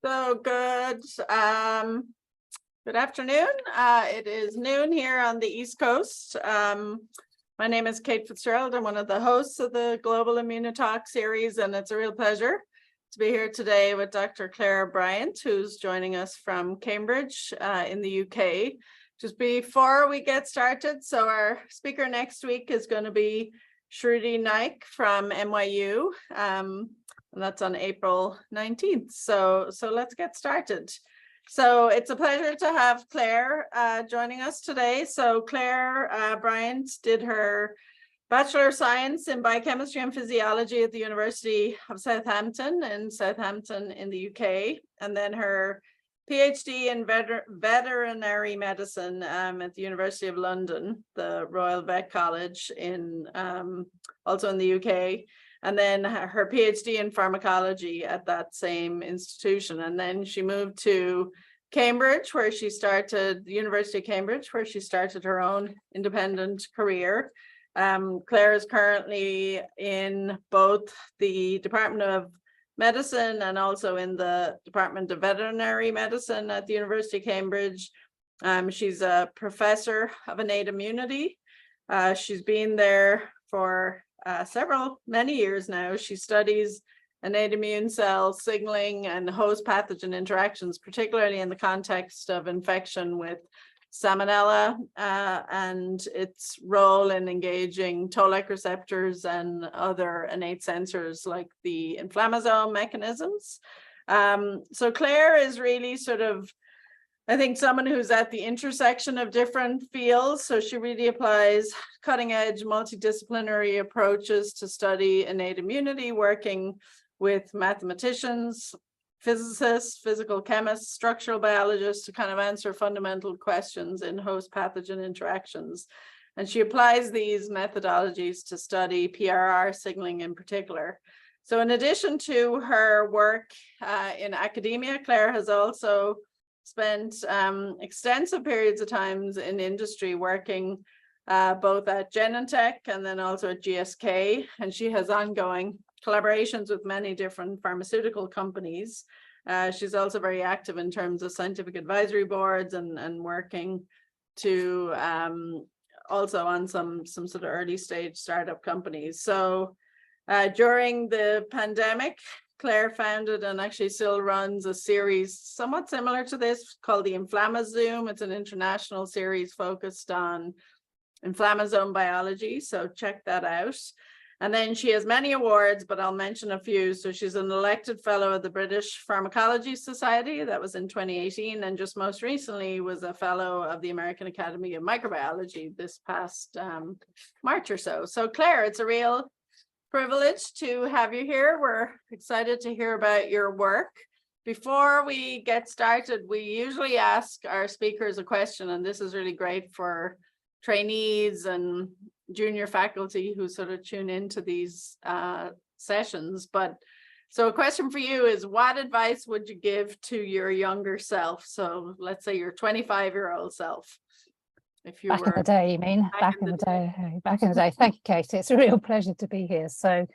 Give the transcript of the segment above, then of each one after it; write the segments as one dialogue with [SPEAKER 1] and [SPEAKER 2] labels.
[SPEAKER 1] So good afternoon. It is noon here on the East Coast. My name is Kate Fitzgerald. I'm one of the hosts of the Global IMMUNOTALK series, and it's a real pleasure to be here today with Dr. Clare Bryant, who's joining us from Cambridge in the UK. Just before we get started, so our speaker next week is going to be Shruti Naik from NYU. And that's on April 19th. So let's get started. So it's a pleasure to have Clare joining us today. So Clare Bryant did her Bachelor of Science in Biochemistry and Physiology at the University of Southampton in the UK. And then her PhD in veterinary medicine at the University of London, the Royal Vet College also in the UK. And then her PhD in pharmacology at that same institution. And then she moved to Cambridge, the University of Cambridge, where she started her own independent career. Clare is currently in both the Department of Medicine and also in the Department of Veterinary Medicine at the University of Cambridge. She's a professor of innate immunity. She's been there for many years now. She studies innate immune cell signaling and host pathogen interactions, particularly in the context of infection with Salmonella and its role in engaging toll-like receptors and other innate sensors like the inflammasome mechanisms. So Clare is really I think someone who's at the intersection of different fields. So she really applies cutting edge multidisciplinary approaches to study innate immunity, working with mathematicians, physicists, physical chemists, structural biologists to kind of answer fundamental questions in host pathogen interactions. And she applies these methodologies to study PRR signaling in particular. So in addition to her work in academia, Clare has also spent extensive periods of times in industry working both at Genentech and then also at GSK. And she has ongoing collaborations with many different pharmaceutical companies. She's also very active in terms of scientific advisory boards and working to also on some sort of early stage startup companies. So during the pandemic, Clare founded and actually still runs a series somewhat similar to this called the Inflammasome. It's an international series focused on inflammasome biology, so check that out. And then she has many awards, but I'll mention a few. So she's an elected fellow of the British Pharmacology Society, that was in 2018, and just most recently was a fellow of the American Academy of Microbiology this past March or so. So Clare, it's a real privilege to have you here. We're excited to hear about your work. Before we get started, we usually ask our speakers a question, and this is really great for trainees and junior faculty who sort of tune into these sessions. So a question for you is, what advice would you give to your younger self? So let's say your 25-year-old self. If you
[SPEAKER 2] back in the day, you mean? Back in the day. Thank you, Kate. It's a real pleasure to be here. So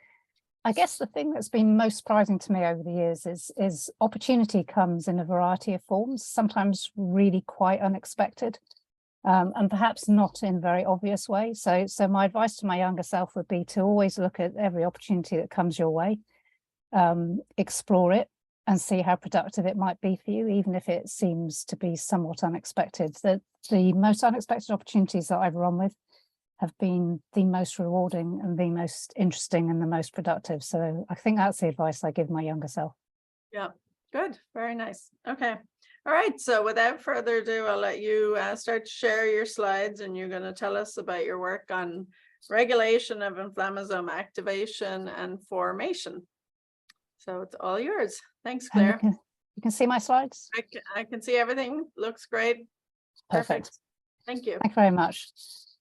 [SPEAKER 2] I guess the thing that's been most surprising to me over the years is opportunity comes in a variety of forms, sometimes really quite unexpected, and perhaps not in a very obvious way. So my advice to my younger self would be to always look at every opportunity that comes your way, explore it, and see how productive it might be for you, even if it seems to be somewhat unexpected. The most unexpected opportunities that I've run with have been the most rewarding and the most interesting and the most productive. So I think that's the advice I give my younger self.
[SPEAKER 1] Yeah, good. Very nice. Okay. All right. So without further ado, I'll let you start to share your slides, and you're going to tell us about your work on regulation of inflammasome activation and formation. So it's all yours. Thanks, Clare.
[SPEAKER 2] You can see my slides?
[SPEAKER 1] I can see everything. Looks great.
[SPEAKER 2] Perfect.
[SPEAKER 1] Thank you.
[SPEAKER 2] Thank you very much.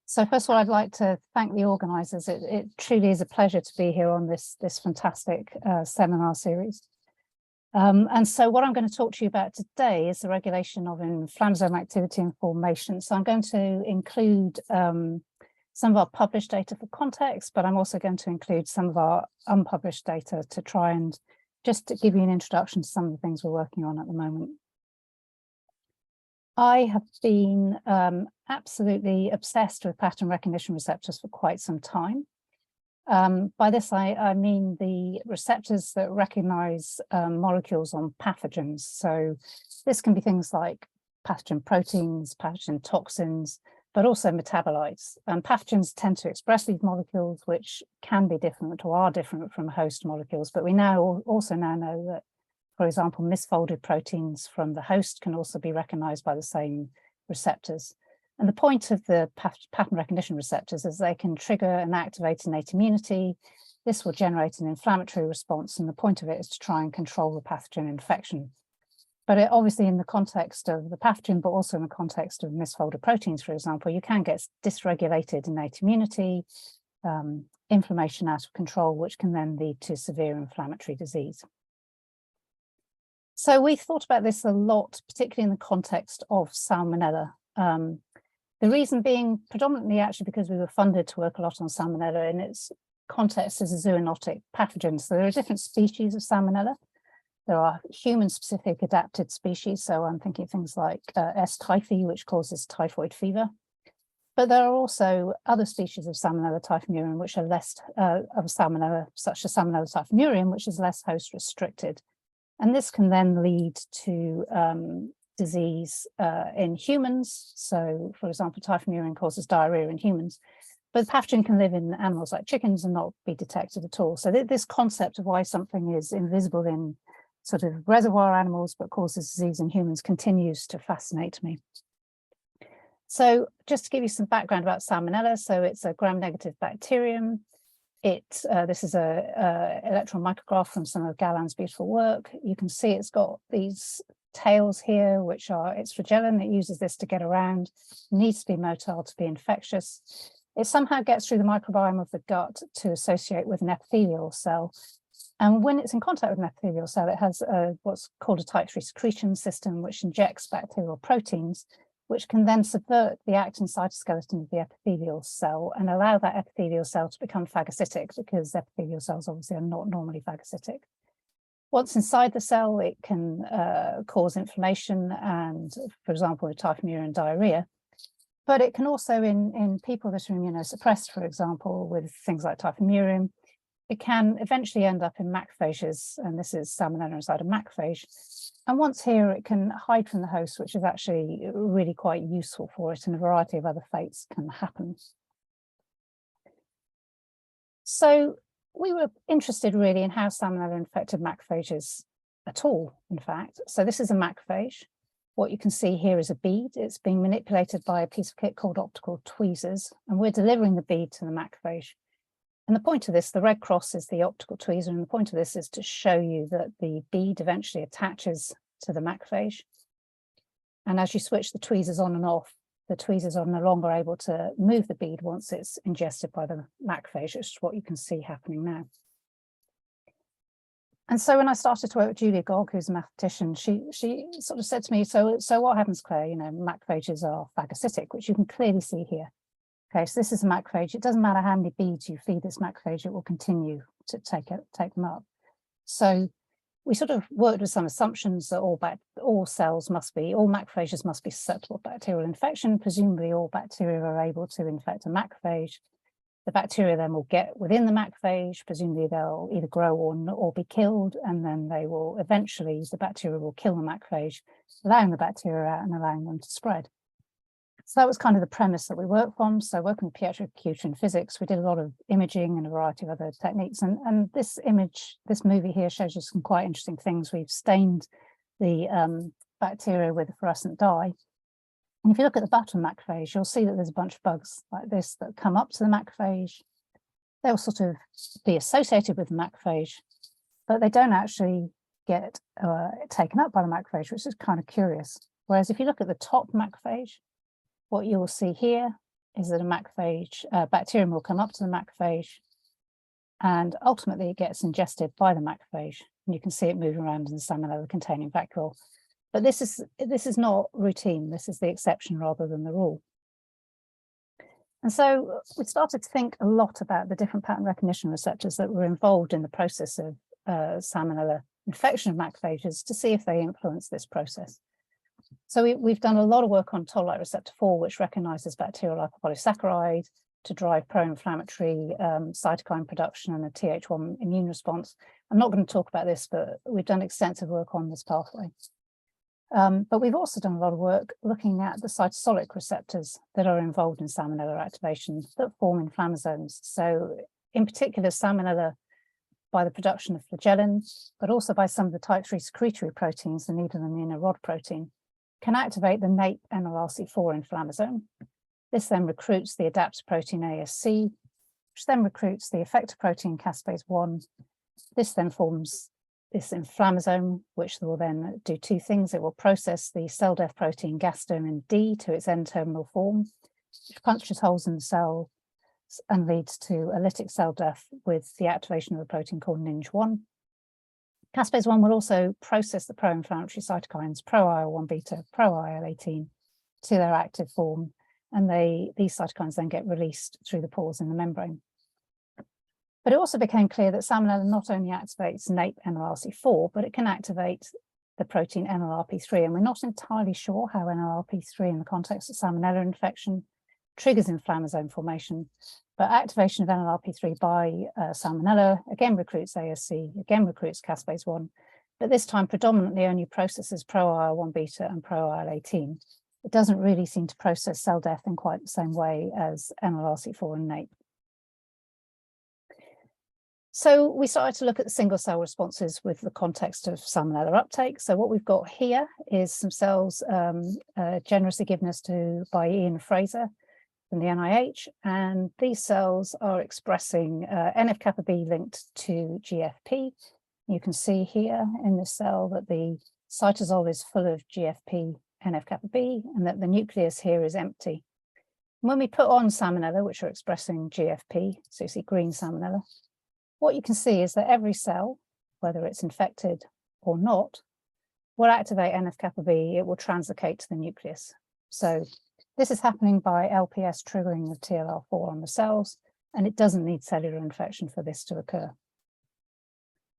[SPEAKER 2] So first of all, I'd like to thank the organisers. It truly is a pleasure to be here on this fantastic seminar series. And so what I'm going to talk to you about today is the regulation of inflammasome activity and formation. So I'm going to include some of our published data for context, but I'm also going to include some of our unpublished data to try and just to give you an introduction to some of the things we're working on at the moment. I have been absolutely obsessed with pattern recognition receptors for quite some time. By this, I mean the receptors that recognize molecules on pathogens. So this can be things like pathogen proteins, pathogen toxins, but also metabolites. Pathogens tend to express these molecules, which can be different or are different from host molecules. But we now also know that, for example, misfolded proteins from the host can also be recognized by the same receptors. And the point of the pattern recognition receptors is they can trigger and activate innate immunity. This will generate an inflammatory response, and the point of it is to try and control the pathogen infection. But obviously in the context of the pathogen, but also in the context of misfolded proteins, for example, you can get dysregulated innate immunity, inflammation out of control, which can then lead to severe inflammatory disease. So we thought about this a lot, particularly in the context of Salmonella. The reason being predominantly actually because we were funded to work a lot on Salmonella in its context as a zoonotic pathogen. So there are different species of Salmonella. There are human-specific adapted species. So I'm thinking of things like S. typhi, which causes typhoid fever. But there are also other species of Salmonella typhimurium, which are less of Salmonella, such as Salmonella typhimurium, which is less host restricted. And this can then lead to disease in humans. So, for example, typhimurium causes diarrhea in humans, but the pathogen can live in animals like chickens and not be detected at all. So this concept of why something is invisible in sort of reservoir animals but causes disease in humans continues to fascinate me. So just to give you some background about Salmonella, so it's a gram-negative bacterium. This is a electron micrograph from some of Galland's beautiful work. You can see it's got these tails here, which are its flagellum. It uses this to get around, needs to be motile to be infectious. It somehow gets through the microbiome of the gut to associate with an epithelial cell. And when it's in contact with an epithelial cell, it has what's called a type 3 secretion system, which injects bacterial proteins, which can then subvert the actin cytoskeleton of the epithelial cell and allow that epithelial cell to become phagocytic, because epithelial cells obviously are not normally phagocytic. Once inside the cell, it can cause inflammation and, for example, with typhimurium, diarrhea. But it can also, in people that are immunosuppressed, for example, with things like typhimurium, it can eventually end up in macrophages, and this is Salmonella inside a macrophage. And once here, it can hide from the host, which is actually really quite useful for it, and a variety of other fates can happen. So we were interested really in how Salmonella infected macrophages at all, in fact. So this is a macrophage. What you can see here is a bead. It's being manipulated by a piece of kit called optical tweezers, and we're delivering the bead to the macrophage. And the point of this, the red cross is the optical tweezer, and the point of this is to show you that the bead eventually attaches to the macrophage. And as you switch the tweezers on and off, the tweezers are no longer able to move the bead once it's ingested by the macrophage, which is what you can see happening now. And so when I started to work with Julia Gogg, who's a mathematician, she sort of said to me, so what happens, Claire? Macrophages are phagocytic, which you can clearly see here. Okay, so this is a macrophage. It doesn't matter how many beads you feed this macrophage, it will continue to take them up. So we sort of worked with some assumptions that all macrophages must be susceptible to bacterial infection. Presumably all bacteria are able to infect a macrophage. The bacteria then will get within the macrophage. Presumably they'll either grow or be killed, and then the bacteria will kill the macrophage, allowing the bacteria out and allowing them to spread. So that was kind of the premise that we worked from. So working with piezoelectric in physics, we did a lot of imaging and a variety of other techniques. And this movie here shows you some quite interesting things. We've stained the bacteria with a fluorescent dye. And if you look at the bottom macrophage, you'll see that there's a bunch of bugs like this that come up to the macrophage. They'll sort of be associated with the macrophage, but they don't actually get taken up by the macrophage, which is kind of curious. Whereas if you look at the top macrophage, what you'll see here is that a macrophage, bacterium will come up to the macrophage, and ultimately it gets ingested by the macrophage. And you can see it moving around in the salmonella-containing vacuole. But this is not routine. This is the exception rather than the rule. And so we started to think a lot about the different pattern recognition receptors that were involved in the process of Salmonella infection of macrophages to see if they influence this process. So we've done a lot of work on toll-like receptor 4, which recognizes bacterial lipopolysaccharide to drive pro-inflammatory cytokine production and a Th1 immune response. I'm not going to talk about this, but we've done extensive work on this pathway. But we've also done a lot of work looking at the cytosolic receptors that are involved in Salmonella activation that form inflammasomes. So in particular, Salmonella by the production of flagellin, but also by some of the type 3 secretory proteins, the needle and the inner rod protein, can activate the Innate NLRC4 inflammasome. This then recruits the adaptor protein ASC, which then recruits the effector protein caspase 1. This then forms this inflammasome, which will then do two things. It will process the cell death protein gasdermin D to its N-terminal form, which punctures holes in the cell and leads to lytic cell death with the activation of a protein called NINJ1. Caspase 1 will also process the pro-inflammatory cytokines pro-IL-1 beta, pro-IL-18 to their active form, and these cytokines then get released through the pores in the membrane. But it also became clear that Salmonella not only activates Innate NLRC4, but it can activate the protein NLRP3, and we're not entirely sure how NLRP3 in the context of Salmonella infection triggers inflammasome formation, but activation of NLRP3 by Salmonella again recruits ASC, again recruits caspase 1, but this time predominantly only processes pro-IL-1 beta and pro-IL-18. It doesn't really seem to process cell death in quite the same way as NLRC4 and Innate. So we started to look at the single cell responses with the context of Salmonella uptake. So what we've got here is some cells generously given us by Ian Fraser from the NIH, and these cells are expressing NF-kappa B linked to GFP. You can see here in this cell that the cytosol is full of GFP NF-kappa B and that the nucleus here is empty. When we put on Salmonella, which are expressing GFP, so you see green Salmonella, what you can see is that every cell, whether it's infected or not, will activate NF-kappa B, it will translocate to the nucleus. So this is happening by LPS triggering of TLR4 on the cells, and it doesn't need cellular infection for this to occur.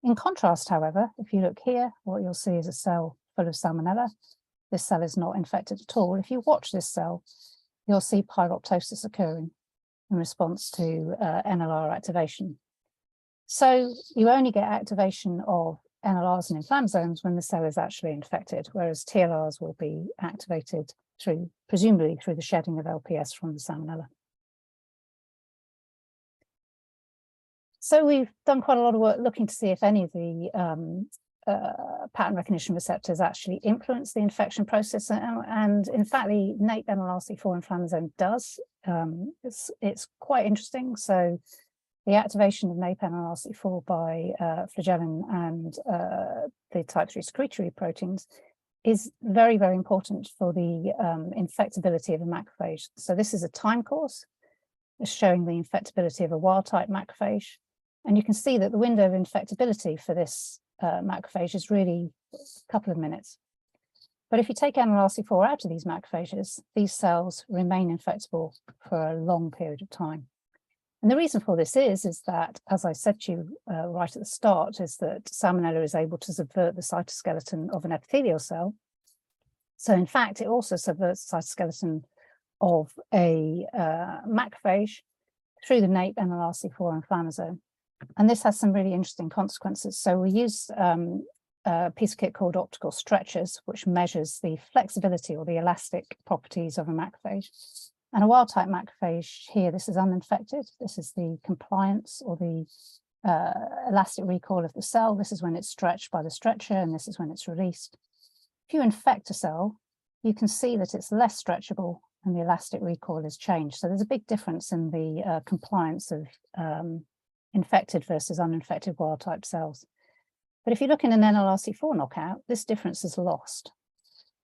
[SPEAKER 2] In contrast, however, if you look here, what you'll see is a cell full of Salmonella. This cell is not infected at all. If you watch this cell, you'll see pyroptosis occurring in response to NLR activation. So you only get activation of NLRs and inflammasomes when the cell is actually infected, whereas TLRs will be activated presumably through the shedding of LPS from the Salmonella. So we've done quite a lot of work looking to see if any of the pattern recognition receptors actually influence the infection process, and in fact the Innate NLRC4 inflammasome does. It's quite interesting. So the activation of Innate NLRC4 by flagellin and the type 3 secretory proteins is very, very important for the infectability of a macrophage. So this is a time course. It's showing the infectability of a wild-type macrophage. And you can see that the window of infectability for this macrophage is really a couple of minutes. But if you take NLRC4 out of these macrophages, these cells remain infectable for a long period of time. And the reason for this is that, as I said to you right at the start, is that Salmonella is able to subvert the cytoskeleton of an epithelial cell. So in fact, it also subverts the cytoskeleton of a macrophage through the Innate NLRC4 inflammasome. And this has some really interesting consequences. So we use a piece of kit called optical stretchers, which measures the flexibility or the elastic properties of a macrophage. And a wild-type macrophage here, this is uninfected. This is the compliance or the elastic recoil of the cell. This is when it's stretched by the stretcher, and this is when it's released. If you infect a cell, you can see that it's less stretchable and the elastic recoil is changed. So there's a big difference in the compliance of infected versus uninfected wild-type cells. But if you look in an NLRC4 knockout, this difference is lost.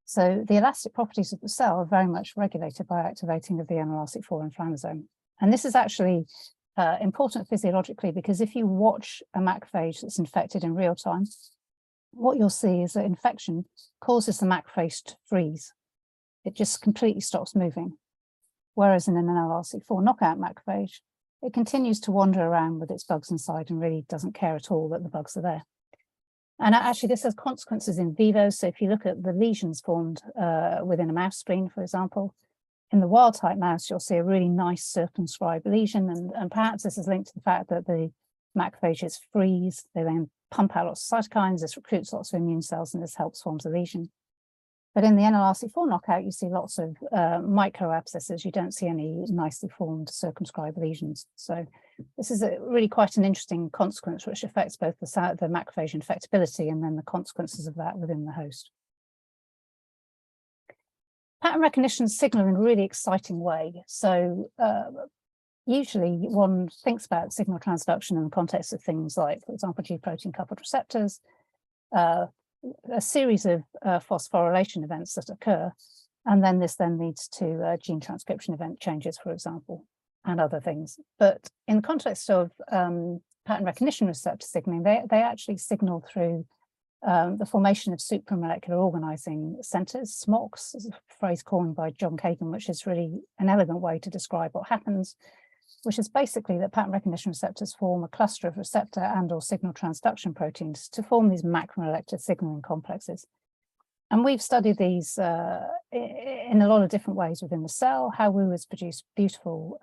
[SPEAKER 2] So the elastic properties of the cell are very much regulated by activating of the NLRC4 inflammasome. And this is actually important physiologically, because if you watch a macrophage that's infected in real time, what you'll see is that infection causes the macrophage to freeze. It just completely stops moving. Whereas in an NLRC4 knockout macrophage, it continues to wander around with its bugs inside and really doesn't care at all that the bugs are there. And actually, this has consequences in vivo. So if you look at the lesions formed within a mouse spleen, for example, in the wild type mouse, you'll see a really nice circumscribed lesion. And perhaps this is linked to the fact that the macrophages freeze, they then pump out lots of cytokines, this recruits lots of immune cells, and this helps form the lesion. But in the NLRC4 knockout, you see lots of micro abscesses. You don't see any nicely formed circumscribed lesions. So this is really quite an interesting consequence, which affects both the macrophage infectability and then the consequences of that within the host. Pattern recognition signal in a really exciting way. So usually one thinks about signal transduction in the context of things like, for example, G protein coupled receptors, a series of phosphorylation events that occur, and then this then leads to gene transcription event changes, for example, and other things. But in the context of pattern recognition receptor signaling, they actually signal through the formation of supramolecular organizing centers, SMOCs, is a phrase coined by John Kagan, which is really an elegant way to describe what happens, which is basically that pattern recognition receptors form a cluster of receptor and or signal transduction proteins to form these macromolecular signaling complexes. And we've studied these in a lot of different ways within the cell. How we has produced beautiful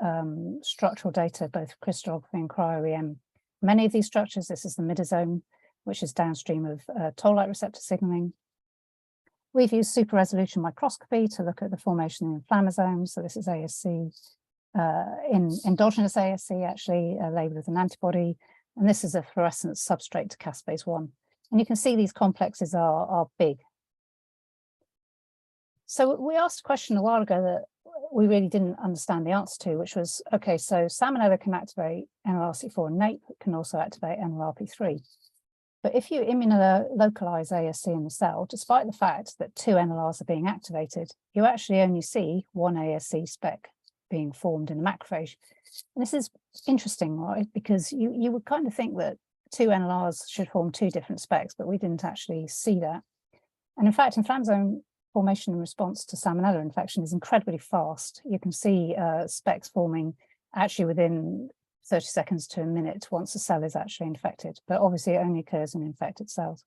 [SPEAKER 2] structural data, both crystallography and cryo-EM. Many of these structures, this is the midosome, which is downstream of toll-like receptor signaling. We've used super resolution microscopy to look at the formation of inflammasomes. So this is ASC, in endogenous ASC, actually labeled as an antibody. And this is a fluorescent substrate to caspase-1. And you can see these complexes are big. So we asked a question a while ago that we really didn't understand the answer to, which was, okay, so Salmonella can activate NLRC4 and Innate, can also activate NLRP3. But if you immunolocalize ASC in the cell, despite the fact that 2 NLRs are being activated, you actually only see 1 ASC spec being formed in the macrophage. And this is interesting, right? Because you would kind of think that 2 NLRs should form 2 different specs, but we didn't actually see that. And in fact, inflammasome formation in response to Salmonella infection is incredibly fast. You can see specs forming actually within 30 seconds to a minute once the cell is actually infected, but obviously it only occurs in infected cells.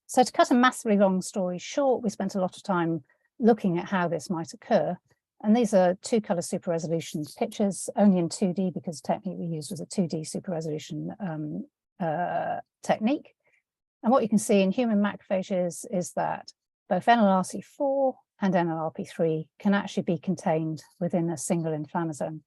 [SPEAKER 2] So to cut a massively long story short, we spent a lot of time looking at how this might occur. And these are 2-color super resolution pictures, only in 2D because the technique we used was a 2D super resolution technique. And what you can see in human macrophages is that both NLRC4 and NLRP3 can actually be contained within a single inflammasome.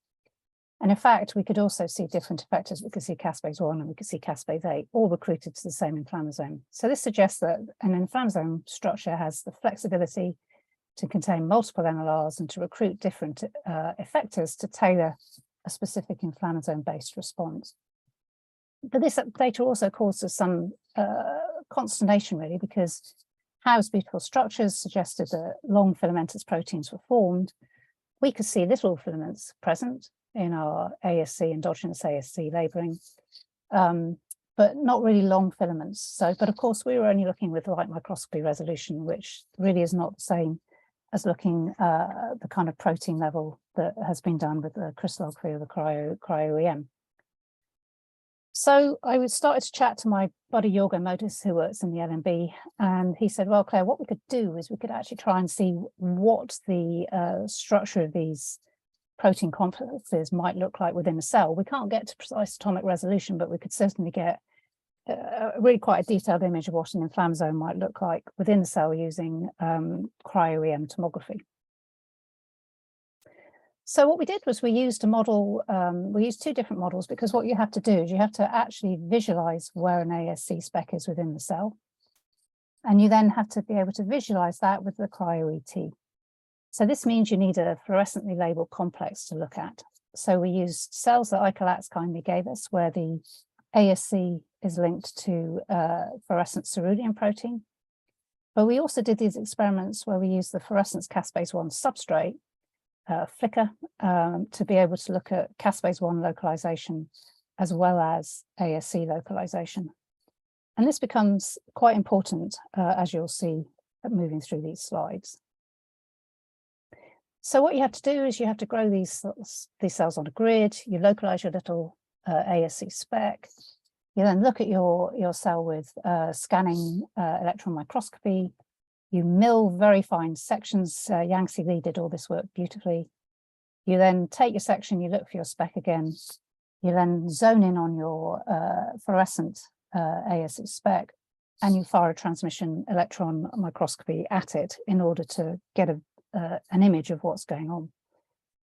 [SPEAKER 2] And in fact, we could also see different effectors. We could see caspase-1 and we could see caspase-8, all recruited to the same inflammasome. So this suggests that an inflammasome structure has the flexibility to contain multiple NLRs and to recruit different effectors to tailor a specific inflammasome-based response. But this data also causes some consternation, really, because Howe's beautiful structures suggested that long filamentous proteins were formed. We could see little filaments present in our ASC, endogenous ASC labeling, but not really long filaments. So, but of course, we were only looking with light microscopy resolution, which really is not the same as looking at the kind of protein level that has been done with the crystallography or the cryo-EM. So I started to chat to my buddy Jorgo Modis, who works in the LMB, and he said, well, Claire, what we could do is we could actually try and see what the structure of these protein complexes might look like within a cell. We can't get to precise atomic resolution, but we could certainly get really quite a detailed image of what an inflammasome might look like within the cell using cryo-EM tomography. So what we did was we used a model, we used 2 different models, because what you have to do is you have to actually visualize where an ASC spec is within the cell. And you then have to be able to visualize that with the cryo-ET. So this means you need a fluorescently labeled complex to look at. So we used cells that Icolatz kindly gave us, where the ASC is linked to fluorescent cerulean protein. But we also did these experiments where we used the fluorescence caspase-1 substrate flicker to be able to look at caspase-1 localization as well as ASC localization. And this becomes quite important, as you'll see moving through these slides. So what you have to do is you have to grow these cells on a grid, you localize your little ASC spec, You then look at your cell with scanning electron microscopy. You mill very fine sections. Yangtze Li did all this work beautifully. You then take your section, you look for your speck again. You then zone in on your fluorescent ASE spec, and you fire a transmission electron microscopy at it in order to get an image of what's going on.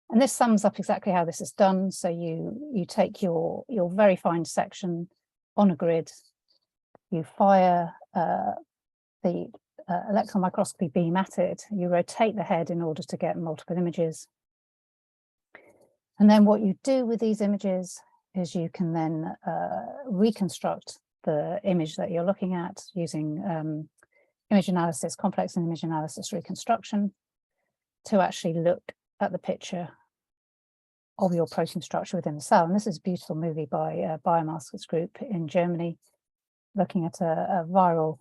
[SPEAKER 2] And this sums up exactly how this is done. So you take your very fine section on a grid, you fire the electron microscopy beam at it, you rotate the head in order to get multiple images. And then what you do with these images is you can then reconstruct the image that you're looking at using image analysis, complex image analysis reconstruction, to actually look at the picture of your protein structure within the cell. And this is a beautiful movie by Biomarkers Group in Germany, looking at a viral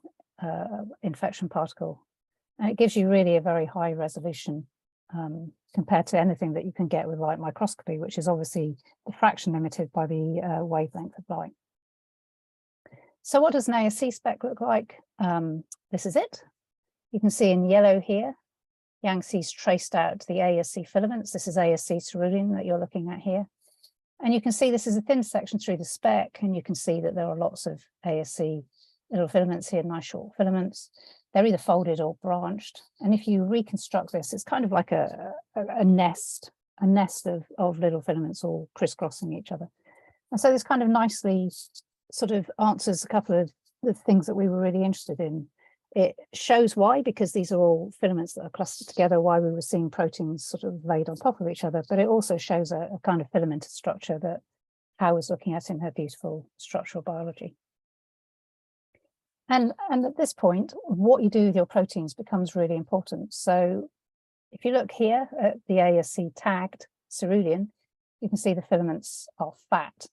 [SPEAKER 2] infection particle. And it gives you really a very high resolution compared to anything that you can get with light microscopy, which is obviously diffraction limited by the wavelength of light. So what does an ASC spec look like? This is it. You can see in yellow here, Yangtze's traced out the ASC filaments. This is ASC cerulean that you're looking at here. And you can see this is a thin section through the spec, and you can see that there are lots of ASC little filaments here, nice short filaments. They're either folded or branched. And if you reconstruct this, it's kind of like a nest of little filaments all crisscrossing each other. And so this kind of nicely sort of answers a couple of the things that we were really interested in. It shows why, because these are all filaments that are clustered together, why we were seeing proteins sort of laid on top of each other, but it also shows a kind of filamented structure that Howe was looking at in her beautiful structural biology. And at this point, what you do with your proteins becomes really important. So if you look here at the ASC tagged cerulean, you can see the filaments are fat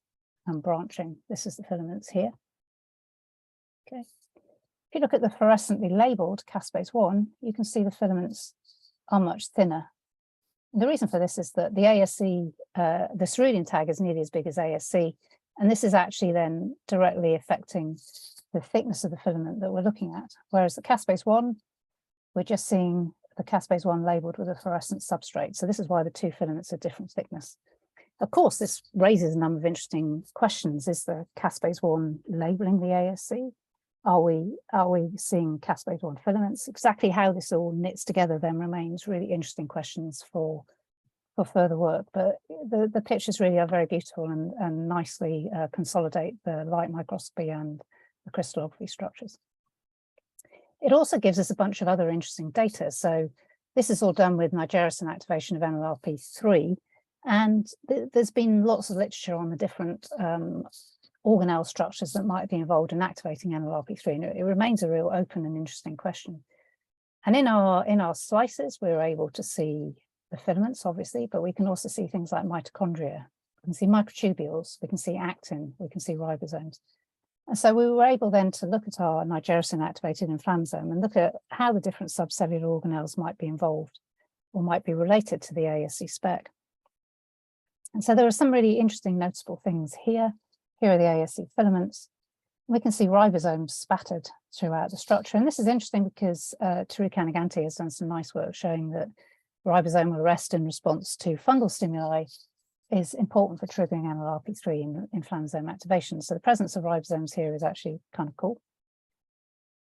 [SPEAKER 2] and branching. This is the filaments here. Okay. If you look at the fluorescently labeled caspase-1, you can see the filaments are much thinner. The reason for this is that the ASC, the cerulean tag is nearly as big as ASC, and this is actually then directly affecting the thickness of the filament that we're looking at. Whereas the caspase-1, we're just seeing the caspase-1 labeled with a fluorescent substrate. So this is why the two filaments are different thickness. Of course, this raises a number of interesting questions. Is the caspase-1 labeling the ASC? Are we seeing caspase-1 filaments? Exactly how this all knits together then remains really interesting questions for further work. But the pictures really are very beautiful and nicely consolidate the light microscopy and the crystallography structures. It also gives us a bunch of other interesting data. So this is all done with nigericin activation of NLRP3. And there's been lots of literature on the different organelle structures that might be involved in activating NLRP3. And it remains a real open and interesting question. And in our slices, we're able to see the filaments, obviously, but we can also see things like mitochondria. We can see microtubules, we can see actin, we can see ribosomes. And so we were able then to look at our nigericin activated inflammasome and look at how the different subcellular organelles might be involved or might be related to the ASC spec. And so there are some really interesting noticeable things here. Here are the ASC filaments. We can see ribosomes spattered throughout the structure. And this is interesting because Tariq Anaganti has done some nice work showing that ribosomal arrest in response to fungal stimuli is important for triggering NLRP3 in inflammasome activation. So the presence of ribosomes here is actually kind of cool.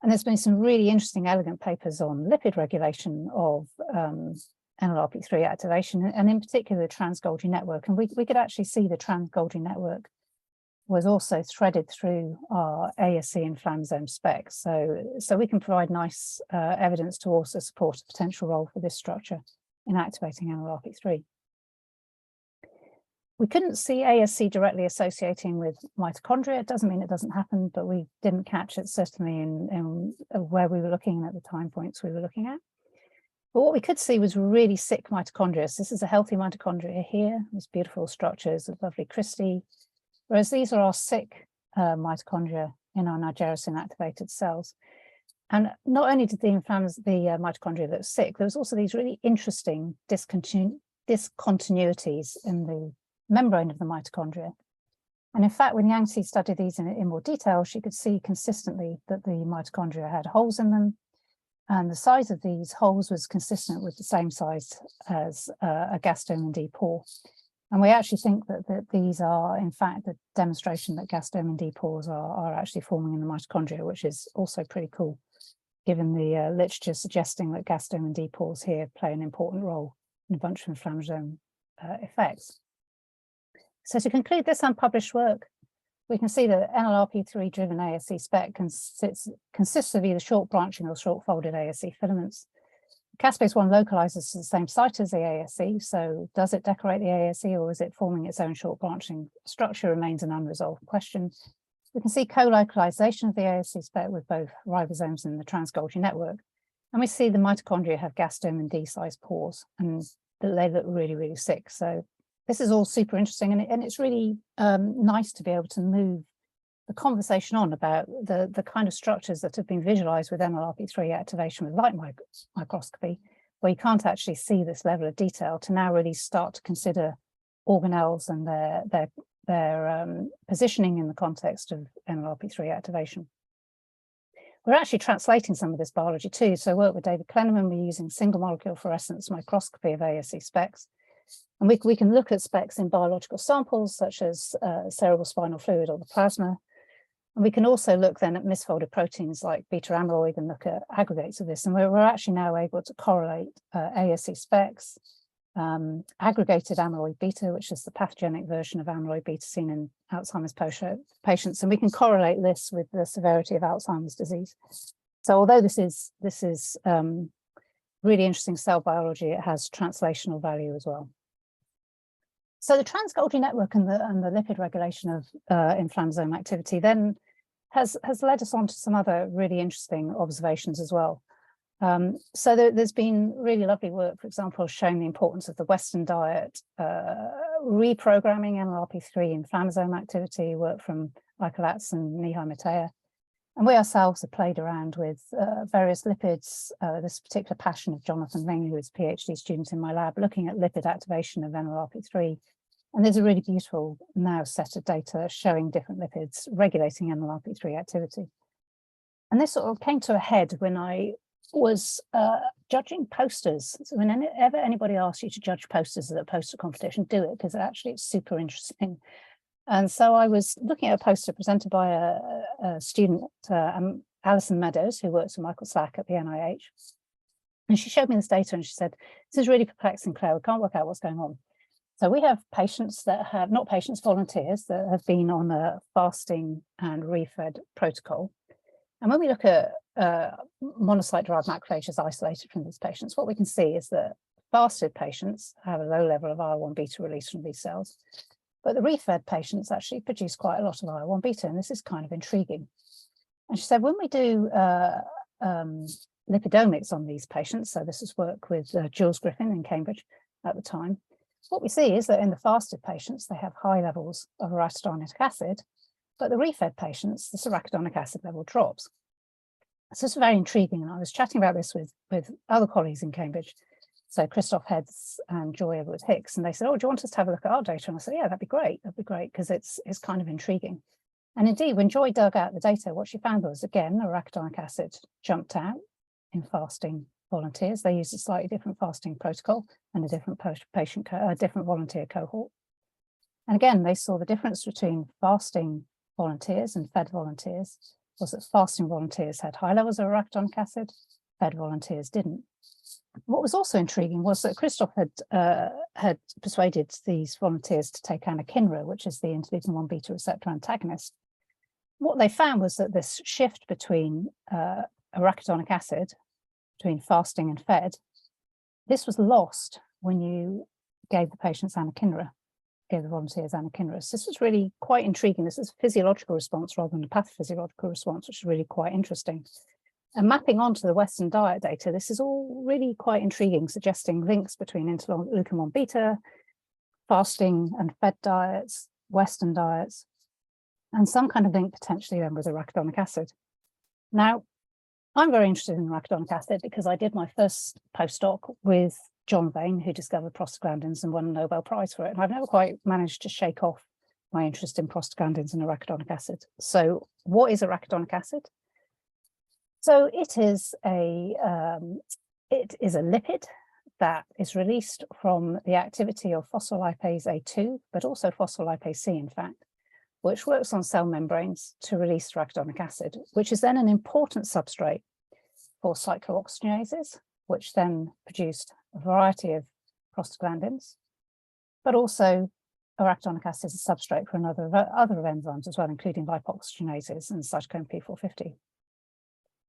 [SPEAKER 2] And there's been some really interesting, elegant papers on lipid regulation of NLRP3 activation, and in particular the trans-Golgi network. And we could actually see the trans-Golgi network was also threaded through our ASC inflammasome spec. So we can provide nice evidence to also support a potential role for this structure in activating NLRP3. We couldn't see ASC directly associating with mitochondria. It doesn't mean it doesn't happen, but we didn't catch it certainly in where we were looking at the time points we were looking at. But what we could see was really sick mitochondria. So this is a healthy mitochondria here, these beautiful structures of lovely cristae, whereas these are our sick mitochondria in our nigericin activated cells. And not only did the mitochondria that are sick, there was also these really interesting discontinuities in the membrane of the mitochondria. And in fact, when Yangtze studied these in more detail, she could see consistently that the mitochondria had holes in them. And the size of these holes was consistent with the same size as a gastromin D pore. And we actually think that these are, in fact, the demonstration that gastromin D pores are actually forming in the mitochondria, which is also pretty cool, given the literature suggesting that gastromin D pores here play an important role in a bunch of inflammasome effects. So to conclude this unpublished work, we can see that NLRP3-driven ASC spec consists of either short branching or short folded ASC filaments. Caspase-1 localizes to the same site as the ASC, so does it decorate the ASC or is it forming its own short branching structure remains an unresolved question. We can see co-localization of the ASC spec with both ribosomes in the trans-Golgi network, and we see the mitochondria have gastromin D-sized pores and they look really, really sick. So this is all super interesting, and it's really nice to be able to move the conversation on about the kind of structures that have been visualized with NLRP3 activation with light microscopy, where you can't actually see this level of detail, to now really start to consider organelles and their positioning in the context of NLRP3 activation. We're actually translating some of this biology too. So work with David Klenneman, we're using single molecule fluorescence microscopy of ASC specs. And we can look at specs in biological samples, such as cerebral spinal fluid or the plasma. And we can also look then at misfolded proteins like beta amyloid and look at aggregates of this. And we're actually now able to correlate ASC specs, aggregated amyloid beta, which is the pathogenic version of amyloid beta seen in Alzheimer's patients. And we can correlate this with the severity of Alzheimer's disease. So although this is really interesting cell biology, it has translational value as well. So the trans-Golgi network and the lipid regulation of inflammasome activity then has led us on to some other really interesting observations as well. So there's been really lovely work, for example, showing the importance of the Western diet, reprogramming NLRP3 inflammasome activity, work from Michael Atz and Mihai Matea. And we ourselves have played around with various lipids, this particular passion of Jonathan Ling, who is a PhD student in my lab, looking at lipid activation of NLRP3. And there's a really beautiful now set of data showing different lipids regulating NLRP3 activity. And this sort of came to a head when I was judging posters. So whenever anybody asks you to judge posters at a poster competition, do it, because actually it's super interesting. And so I was looking at a poster presented by a student, Alison Meadows, who works with Michael Slack at the NIH. And she showed me this data and she said, this is really perplexing, Claire, we can't work out what's going on. So we have patients that have, not patients, volunteers that have been on a fasting and refed protocol. And when we look at monocyte-derived macrophages isolated from these patients, what we can see is that fasted patients have a low level of IL-1 beta release from these cells, but the refed patients actually produce quite a lot of IL-1 beta, and this is kind of intriguing. And she said, when we do lipidomics on these patients, so this is work with Jules Griffin in Cambridge at the time, what we see is that in the fasted patients, they have high levels of arachidonic acid, but the refed patients, this arachidonic acid level drops. So it's very intriguing. And I was chatting about this with other colleagues in Cambridge. So Christoph Heads and Joy Edwards Hicks, and they said, oh, do you want us to have a look at our data? And I said, yeah, that'd be great, because it's kind of intriguing. And indeed, when Joy dug out the data, what she found was, again, arachidonic acid jumped out in fasting volunteers. They used a slightly different fasting protocol and a different different volunteer cohort. And again, they saw the difference between fasting volunteers and fed volunteers was that fasting volunteers had high levels of arachidonic acid, fed volunteers didn't. What was also intriguing was that Christoph had persuaded these volunteers to take anakinra, which is the interleukin-1 beta receptor antagonist. What they found was that this shift between arachidonic acid, between fasting and fed, this was lost when you gave the patients anakinra, gave the volunteers anakinra. So this was really quite intriguing. This is a physiological response rather than a pathophysiological response, which is really quite interesting. And mapping onto the Western diet data, this is all really quite intriguing, suggesting links between interleukin-1 beta, fasting and fed diets, Western diets, and some kind of link potentially then with arachidonic acid. Now, I'm very interested in arachidonic acid because I did my first postdoc with John Vane, who discovered prostaglandins and won a Nobel Prize for it. And I've never quite managed to shake off my interest in prostaglandins and arachidonic acid. So what is arachidonic acid? So it is a lipid that is released from the activity of phospholipase A2, but also phospholipase C, in fact, which works on cell membranes to release arachidonic acid, which is then an important substrate for cyclooxygenases, which then produced a variety of prostaglandins, but also arachidonic acid is a substrate for other enzymes as well, including lipoxygenases and cytochrome P450.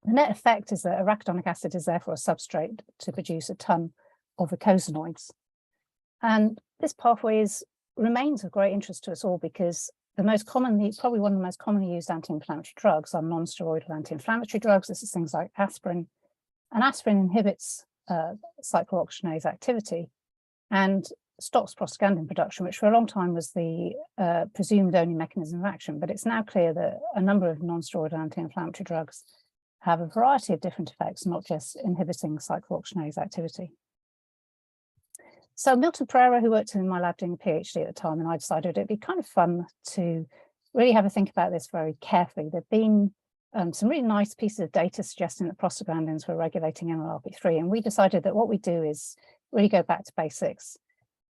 [SPEAKER 2] The net effect is that arachidonic acid is therefore a substrate to produce a ton of eicosanoids. And this pathway remains of great interest to us all because probably one of the most commonly used anti-inflammatory drugs are non-steroidal anti-inflammatory drugs. This is things like aspirin. And aspirin inhibits cyclooxygenase activity and stops prostaglandin production, which for a long time was the presumed only mechanism of action. But it's now clear that a number of non-steroidal anti-inflammatory drugs have a variety of different effects, not just inhibiting cyclooxygenase activity. So Milton Pereira, who worked in my lab doing a PhD at the time, and I decided it'd be kind of fun to really have a think about this very carefully. There've been some really nice pieces of data suggesting that prostaglandins were regulating NLRP3, and we decided that what we do is really go back to basics,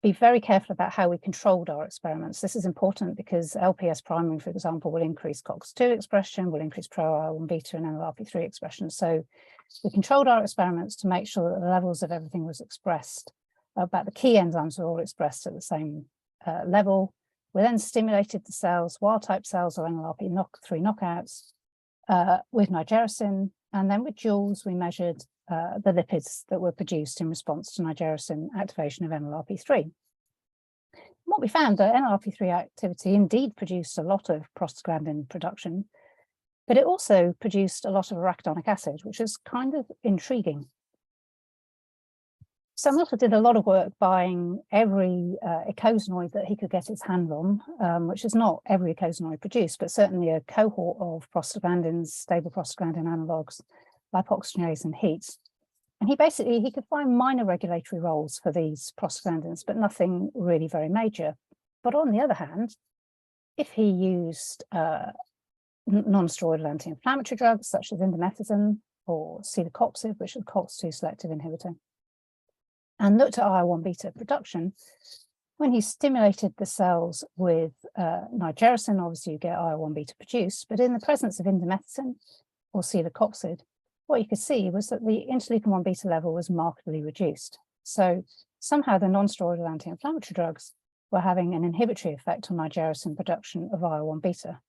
[SPEAKER 2] be very careful about how we controlled our experiments. This is important because LPS priming, for example, will increase COX-2 expression, will increase pro-IL-1 beta and NLRP3 expression. So we controlled our experiments to make sure that the levels of everything was expressed, about the key enzymes were all expressed at the same level. We then stimulated the cells, wild-type cells or NLRP3 knockouts with nigericin, and then with joules we measured the lipids that were produced in response to nigericin activation of NLRP3. What we found that NLRP3 activity indeed produced a lot of prostaglandin production, but it also produced a lot of arachidonic acid, which is kind of intriguing. So Milton did a lot of work buying every eicosanoid that he could get his hands on, which is not every eicosanoid produced, but certainly a cohort of prostaglandins, stable prostaglandin analogues, lipoxygenase and heat. And he could find minor regulatory roles for these prostaglandins, but nothing really very major. But on the other hand, if he used non-steroidal anti-inflammatory drugs such as indomethacin or celecoxib, which is a COX-2 selective inhibitor, and looked at IL-1 beta production, when he stimulated the cells with nigericin, obviously you get IL-1 beta produced, but in the presence of indomethacin or celecoxib, what you could see was that the interleukin-1 beta level was markedly reduced. So somehow the non-steroidal anti-inflammatory drugs were having an inhibitory effect on nigericin production of IL-1 beta.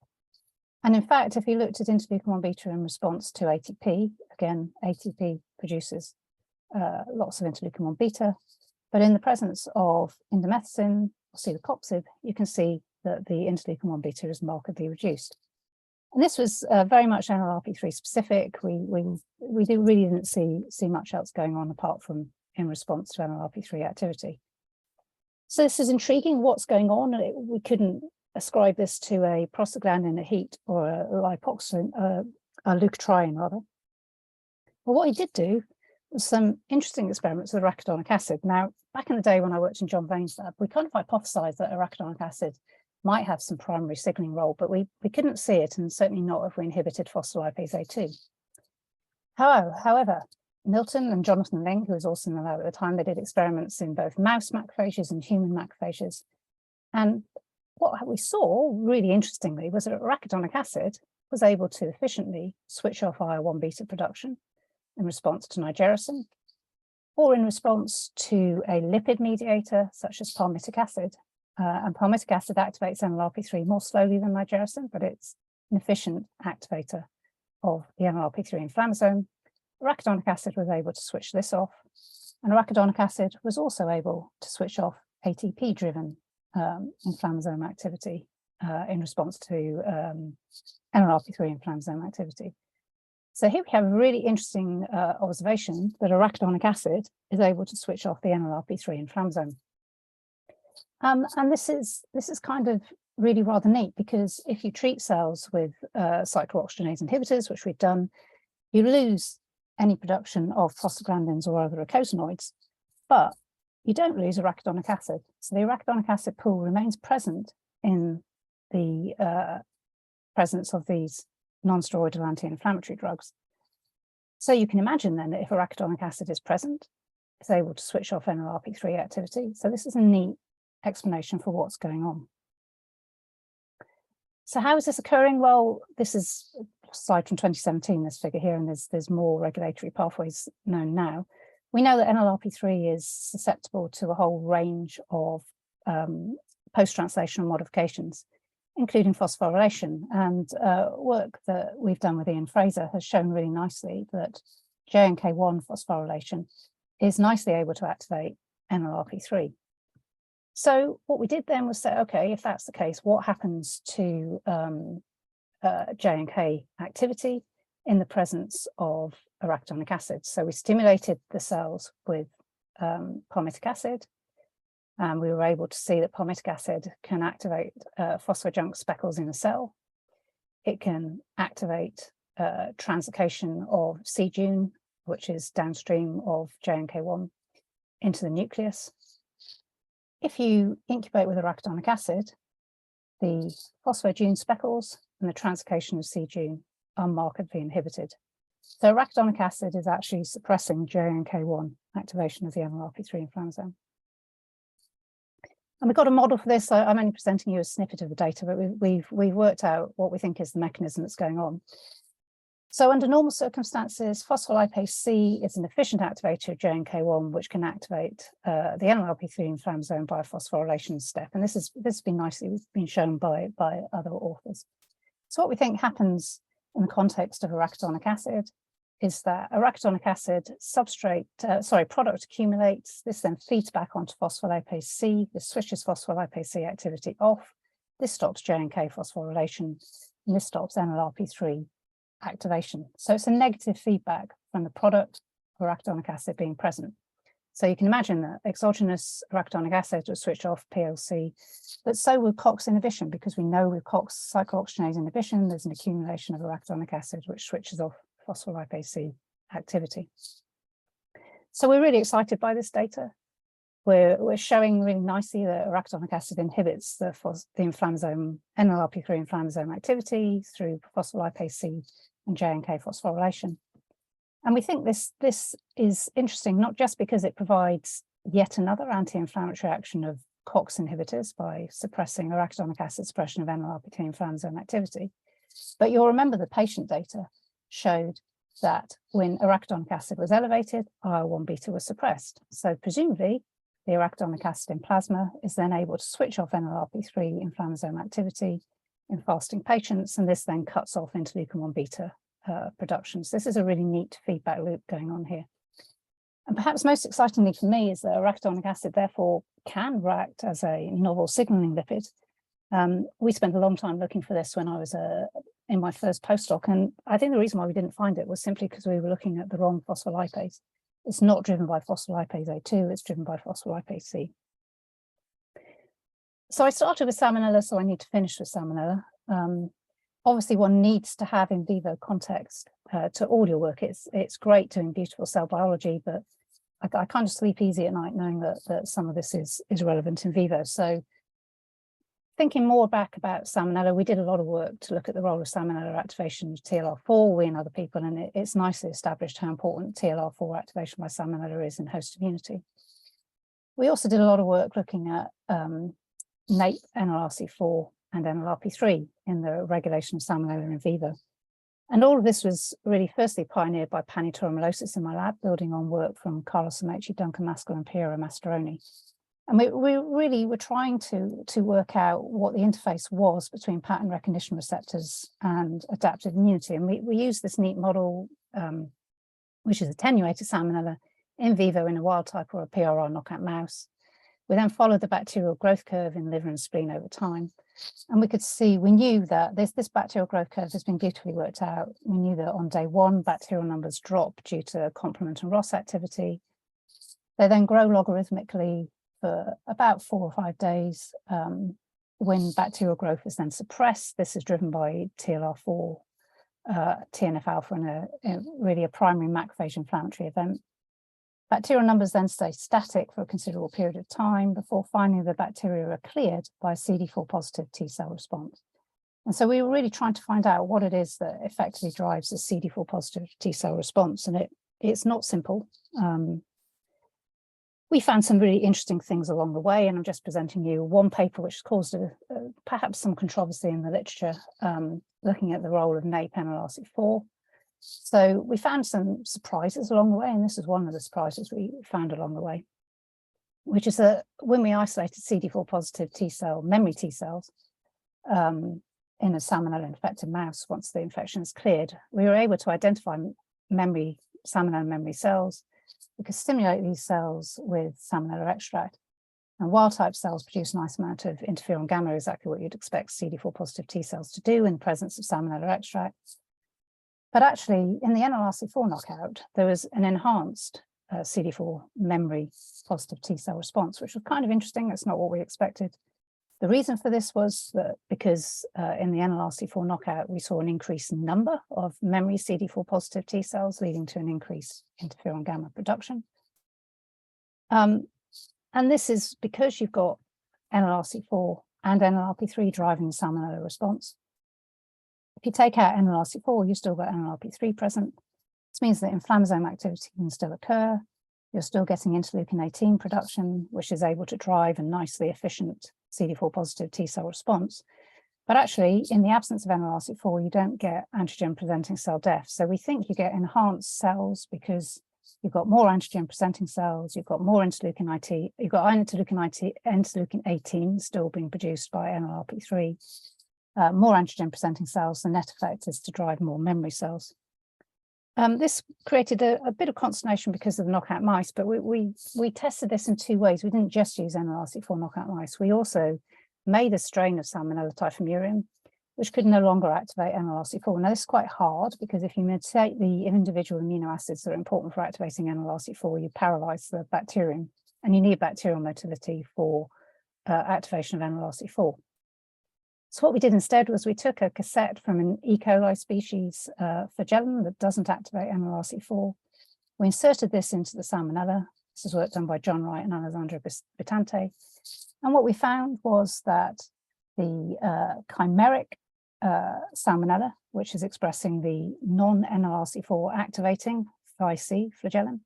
[SPEAKER 2] And in fact, if you looked at interleukin-1 beta in response to ATP, again, ATP produces lots of interleukin-1 beta, but in the presence of indomethacin or celecoxib, you can see that the interleukin-1 beta is markedly reduced. And this was very much NLRP3 specific. We really didn't see much else going on apart from in response to NLRP3 activity. So this is intriguing. What's going on? We couldn't ascribe this to a prostaglandin, a heat, or a lipoxygen, a leukotriene rather. But what he did do was some interesting experiments with arachidonic acid. Now, back in the day when I worked in John Vane's lab, we kind of hypothesized that arachidonic acid might have some primary signaling role, but we couldn't see it, and certainly not if we inhibited phospholipase A2. However, Milton and Jonathan Ling, who was also in the lab at the time, they did experiments in both mouse macrophages and human macrophages. And what we saw, really interestingly, was that arachidonic acid was able to efficiently switch off IL-1 beta production in response to nigericin, or in response to a lipid mediator such as palmitic acid. And palmitic acid activates NLRP3 more slowly than nigericin, but it's an efficient activator of the NLRP3 inflammasome. Arachidonic acid was able to switch this off, and arachidonic acid was also able to switch off ATP-driven inflammasome activity in response to NLRP3 inflammasome activity. So here we have a really interesting observation that arachidonic acid is able to switch off the NLRP3 inflammasome. And this is kind of really rather neat, because if you treat cells with cyclooxygenase inhibitors, which we've done, you lose any production of prostaglandins or other eicosanoids, but you don't lose arachidonic acid. So the arachidonic acid pool remains present in the presence of these non-steroidal anti-inflammatory drugs. So you can imagine then that if arachidonic acid is present, it's able to switch off NLRP3 activity. So this is a neat explanation for what's going on. So how is this occurring? Well, this is a slide from 2017, this figure here, and there's more regulatory pathways known now. We know that NLRP3 is susceptible to a whole range of post-translational modifications, including phosphorylation. And work that we've done with Ian Fraser has shown really nicely that JNK1 phosphorylation is nicely able to activate NLRP3. So what we did then was say, okay, if that's the case, what happens to JNK activity in the presence of arachidonic acid? So we stimulated the cells with palmitic acid, and we were able to see that palmitic acid can activate phosphodielectric speckles in a cell. It can activate translocation of c-Jun, which is downstream of JNK1, into the nucleus. If you incubate with arachidonic acid, the phosphodielectric speckles and the translocation of c-Jun are markedly inhibited. So arachidonic acid is actually suppressing JNK1 activation of the NLRP3 inflammasome. And we've got a model for this. I'm only presenting you a snippet of the data, but we've worked out what we think is the mechanism that's going on. So under normal circumstances, phospholipase C is an efficient activator of JNK1, which can activate the NLRP3 inflammasome by a phosphorylation step. And this has been nicely been shown by other authors. So what we think happens in the context of arachidonic acid is that arachidonic acid product accumulates. This then feeds back onto phospholipase C. This switches phospholipase C activity off. This stops JNK phosphorylation, and this stops NLRP3 activation. So it's a negative feedback from the product of arachidonic acid being present. So you can imagine that exogenous arachidonic acid will switch off PLC, but so will COX inhibition, because we know with COX cyclooxygenase inhibition, there's an accumulation of arachidonic acid which switches off phospholipase C activity. So we're really excited by this data. We're showing really nicely that arachidonic acid inhibits the inflammasome, NLRP3 inflammasome activity through phospholipase C and JNK phosphorylation. And we think this is interesting, not just because it provides yet another anti-inflammatory action of COX inhibitors by suppressing arachidonic acid suppression of NLRP3 inflammasome activity, but you'll remember the patient data showed that when arachidonic acid was elevated, IL-1 beta was suppressed. So presumably, the arachidonic acid in plasma is then able to switch off NLRP3 inflammasome activity in fasting patients, and this then cuts off interleukin-1 beta production. So this is a really neat feedback loop going on here. And perhaps most excitingly for me is that arachidonic acid therefore can act as a novel signaling lipid. We spent a long time looking for this when I was in my first postdoc, and I think the reason why we didn't find it was simply because we were looking at the wrong phospholipase. It's not driven by phospholipase A2, it's driven by phospholipase C. So I started with Salmonella, so I need to finish with Salmonella. Obviously, one needs to have in vivo context to all your work. It's great doing beautiful cell biology, but I kind of sleep easy at night knowing that some of this is relevant in vivo. So thinking more back about Salmonella, we did a lot of work to look at the role of Salmonella activation of TLR4, we and other people, and it's nicely established how important TLR4 activation by Salmonella is in host immunity. We also did a lot of work looking at innate NLRC4 and NLRP3 in the regulation of Salmonella in vivo. And all of this was really firstly pioneered by Pani Toromolosis in my lab, building on work from Carlos Amechi, Duncan Maskell, and Piero Mastroianni. And we really were trying to work out what the interface was between pattern recognition receptors and adaptive immunity. And we used this neat model, which is attenuated Salmonella in vivo in a wild type or a PRR knockout mouse. We then followed the bacterial growth curve in liver and spleen over time. And we could see, we knew that this bacterial growth curve has been beautifully worked out. We knew that on day one, bacterial numbers drop due to complement and ROS activity. They then grow logarithmically for about 4 or 5 days. When bacterial growth is then suppressed, this is driven by TLR4, TNF alpha, and really a primary macrophage inflammatory event. Bacterial numbers then stay static for a considerable period of time before finally the bacteria are cleared by a CD4 positive T cell response. And so we were really trying to find out what it is that effectively drives the CD4 positive T cell response. And it's not simple. We found some really interesting things along the way, and I'm just presenting you one paper which caused perhaps some controversy in the literature, looking at the role of NAPE NLRC4. So we found some surprises along the way, and this is one of the surprises we found along the way, which is that when we isolated CD4 positive T cell, memory T cells, in a salmonella infected mouse, once the infection is cleared, we were able to identify salmonella memory cells. We could stimulate these cells with salmonella extract, and wild type cells produce a nice amount of interferon gamma, exactly what you'd expect CD4 positive T cells to do in the presence of salmonella extract. But actually, in the NLRC4 knockout, there was an enhanced CD4 memory positive T cell response, which was kind of interesting. That's not what we expected. The reason for this was that because in the NLRC4 knockout, we saw an increased number of memory CD4 positive T cells, leading to an increased interferon gamma production. And this is because you've got NLRC4 and NLRP3 driving the salmonella response. If you take out NLRC4, you've still got NLRP3 present. This means that inflammasome activity can still occur. You're still getting interleukin 18 production, which is able to drive a nicely efficient CD4 positive T cell response. But actually, in the absence of NLRC4, you don't get antigen presenting cell death. So we think you get enhanced cells because you've got more antigen presenting cells, you've got more interleukin 18, you've got interleukin 18 still being produced by NLRP3, more antigen presenting cells. The net effect is to drive more memory cells. This created a bit of consternation because of the knockout mice, but we tested this in two ways. We didn't just use NLRC4 knockout mice. We also made a strain of Salmonella typhimurium, which could no longer activate NLRC4. Now, this is quite hard because if you mutate the individual amino acids that are important for activating NLRC4, you paralyze the bacterium, and you need bacterial motility for activation of NLRC4. So what we did instead was we took a cassette from an E. coli species flagellum that doesn't activate NLRC4. We inserted this into the Salmonella. This is work done by John Wright and Alessandro Bittante. And what we found was that the chimeric Salmonella, which is expressing the non-NLRC4 activating Phi-C flagellum,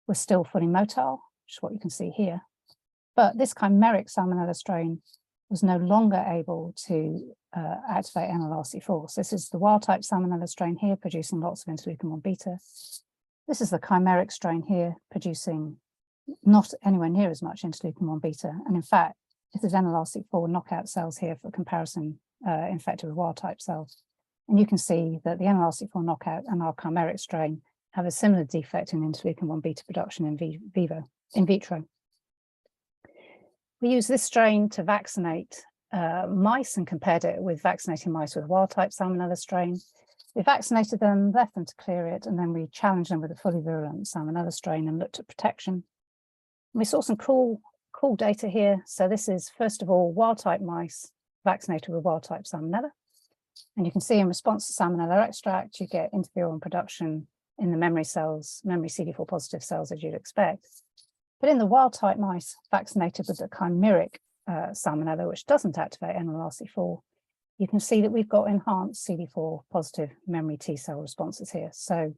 [SPEAKER 2] was still fully motile, which is what you can see here. But this chimeric Salmonella strain was no longer able to activate NLRC4. So this is the wild type Salmonella strain here, producing lots of interleukin-1 beta. This is the chimeric strain here, producing not anywhere near as much interleukin-1 beta. And in fact, this is NLRC4 knockout cells here for comparison, infected with wild type cells. And you can see that the NLRC4 knockout and our chimeric strain have a similar defect in interleukin-1 beta production in vitro. We used this strain to vaccinate mice and compared it with vaccinating mice with wild type Salmonella strain. We vaccinated them, left them to clear it, and then we challenged them with a fully virulent Salmonella strain and looked at protection. And we saw some cool data here. So this is, first of all, wild type mice vaccinated with wild type Salmonella. And you can see in response to Salmonella extract, you get interferon production in the memory cells, memory CD4 positive cells, as you'd expect. But in the wild type mice vaccinated with the chimeric Salmonella, which doesn't activate NLRC4, you can see that we've got enhanced CD4 positive memory T cell responses here. So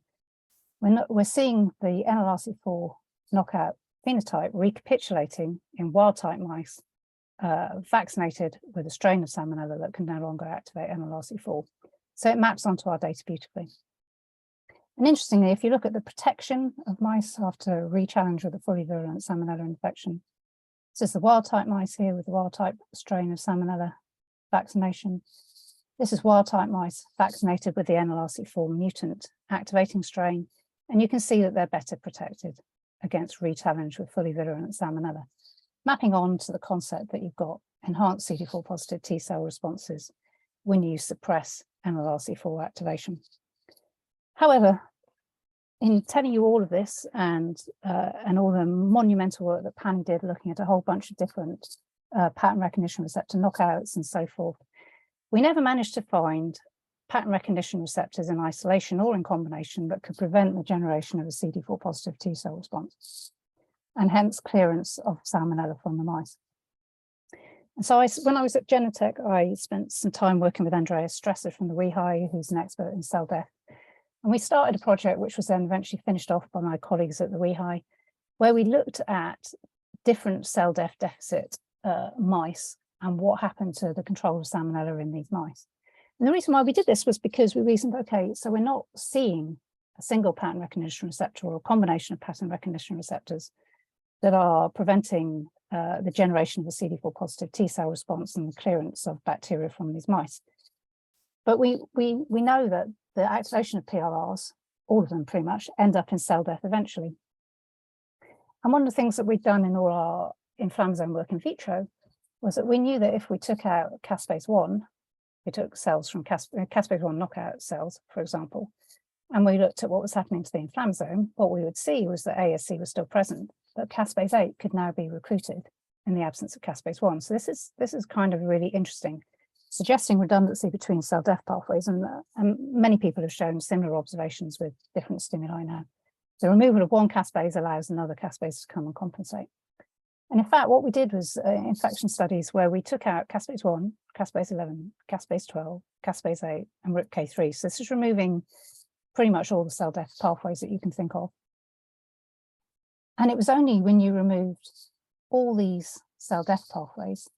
[SPEAKER 2] we're seeing the NLRC4 knockout phenotype recapitulating in wild type mice vaccinated with a strain of Salmonella that can no longer activate NLRC4. So it maps onto our data beautifully. And interestingly, if you look at the protection of mice after re-challenge with a fully virulent Salmonella infection, this is the wild type mice here with the wild type strain of Salmonella vaccination. This is wild type mice vaccinated with the NLRC4 mutant activating strain. And you can see that they're better protected against re-challenge with fully virulent Salmonella, mapping on to the concept that you've got enhanced CD4 positive T cell responses when you suppress NLRC4 activation. However, in telling you all of this and all the monumental work that Pani did looking at a whole bunch of different pattern recognition receptor knockouts and so forth, we never managed to find pattern recognition receptors in isolation or in combination that could prevent the generation of a CD4 positive T cell response, and hence clearance of Salmonella from the mice. And so when I was at Genentech, I spent some time working with Andreas Stresser from the WEHI, who's an expert in cell death. And we started a project which was then eventually finished off by my colleagues at the WEHI, where we looked at different cell death deficit mice and what happened to the control of Salmonella in these mice. And the reason why we did this was because we reasoned, okay, so we're not seeing a single pattern recognition receptor or a combination of pattern recognition receptors that are preventing the generation of a CD4 positive T cell response and the clearance of bacteria from these mice. But we know that the activation of PRRs, all of them pretty much, end up in cell death eventually. And one of the things that we've done in all our inflammasome work in vitro was that we knew that if we took out caspase-1, we took cells from caspase-1 knockout cells, for example, and we looked at what was happening to the inflammasome, what we would see was that ASC was still present, but caspase-8 could now be recruited in the absence of caspase-1. So this is kind of really interesting, suggesting redundancy between cell death pathways, and many people have shown similar observations with different stimuli now. The removal of one caspase allows another caspase to come and compensate. And in fact, what we did was infection studies where we took out caspase-1, caspase-11, caspase-12, caspase-8, and RIPK3. So this is removing pretty much all the cell death pathways that you can think of. And it was only when you removed all these cell death pathways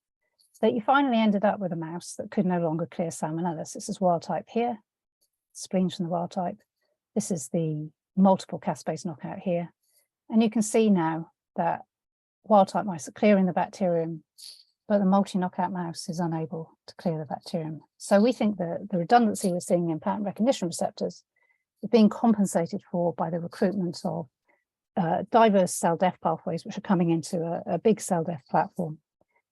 [SPEAKER 2] that you finally ended up with a mouse that could no longer clear Salmonella. So this is wild type here, spleens from the wild type. This is the multiple caspase knockout here. And you can see now that wild type mice are clearing the bacterium, but the multi-knockout mouse is unable to clear the bacterium. So we think that the redundancy we're seeing in pattern recognition receptors is being compensated for by the recruitment of diverse cell death pathways, which are coming into a big cell death platform,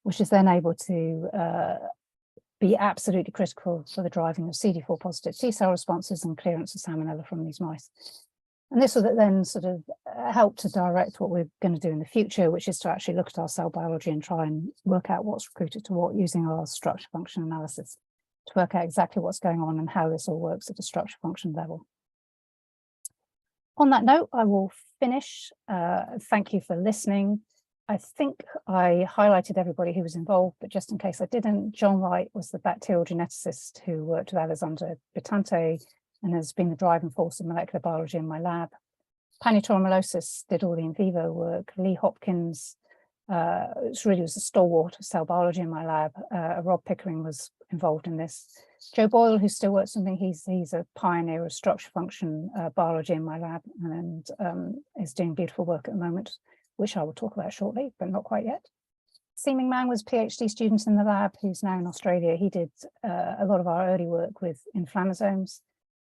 [SPEAKER 2] which is then able to be absolutely critical for the driving of CD4 positive T cell responses and clearance of Salmonella from these mice. And this will then sort of help to direct what we're going to do in the future, which is to actually look at our cell biology and try and work out what's recruited to what using our structure function analysis to work out exactly what's going on and how this all works at a structure function level. On that note, I will finish. Thank you for listening. I think I highlighted everybody who was involved, but just in case I didn't, John Wright was the bacterial geneticist who worked with Alessandro Bitante and has been the driving force of molecular biology in my lab. Panitoromylosis did all the in vivo work. Lee Hopkins really was a stalwart of cell biology in my lab. Rob Pickering was involved in this. Joe Boyle, who still works with me, he's a pioneer of structure function biology in my lab and is doing beautiful work at the moment, which I will talk about shortly, but not quite yet. Seeming Man was a PhD student in the lab who's now in Australia. He did a lot of our early work with inflammasomes.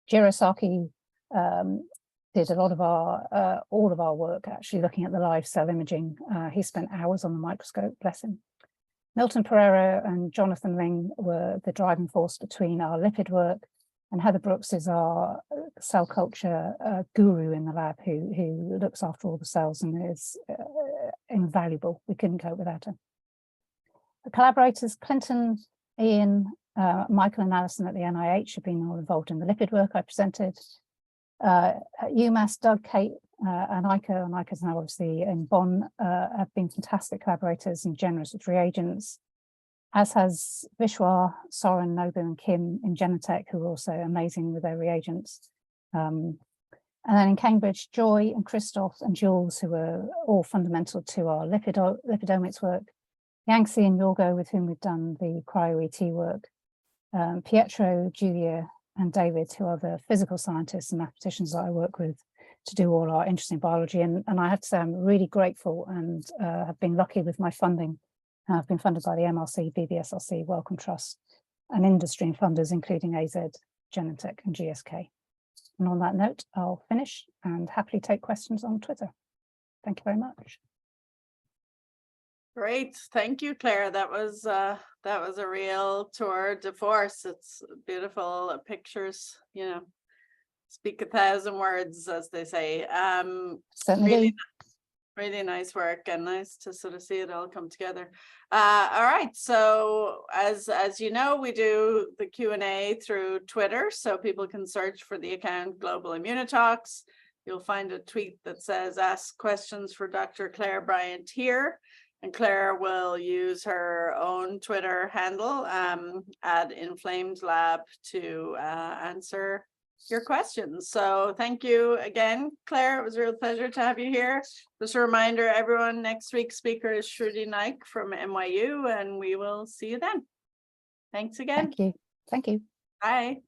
[SPEAKER 2] Jiro Saki did a lot of our, all of our work actually looking at the live cell imaging. He spent hours on the microscope, bless him. Milton Pereira and Jonathan Ling were the driving force between our lipid work, and Heather Brooks is our cell culture guru in the lab who looks after all the cells and is invaluable. We couldn't cope without her. The collaborators, Clinton, Ian, Michael and Alison at the NIH have been all involved in the lipid work I presented. At UMass, Doug, Kate and Ika's now obviously in Bonn, have been fantastic collaborators and generous with reagents, as has Vishwa, Soren, Nobu and Kim in Genentech, who are also amazing with their reagents. And then in Cambridge, Joy and Christoph and Jules, who are all fundamental to our lipidomics work. Yangtze and Yorgo, with whom we've done the cryo-ET work. Pietro, Julia and David, who are the physical scientists and mathematicians that I work with to do all our interesting biology. And I have to say I'm really grateful and have been lucky with my funding. I've been funded by the MRC, BBSRC, Wellcome Trust and industry funders, including AZ, Genentech and GSK. And on that note, I'll finish and happily take questions on Twitter. Thank you very much.
[SPEAKER 1] Great, thank you, Claire. That was a real tour de force. It's beautiful pictures, you know, speak 1,000 words, as they say.
[SPEAKER 2] Certainly.
[SPEAKER 1] Really nice work and nice to sort of see it all come together. All right, so as you know, we do the Q&A through Twitter, so people can search for the account Global IMMUNOTALKS. You'll find a tweet that says ask questions for Dr. Clare Bryant here, and Claire will use her own Twitter handle at Inflamed Lab to answer your questions. So thank you again, Claire. It was a real pleasure to have you here. Just a reminder, everyone, next week's speaker is Shruti Naik from NYU, and we will see you then. Thanks again.
[SPEAKER 2] Thank you. Thank you.
[SPEAKER 1] Bye.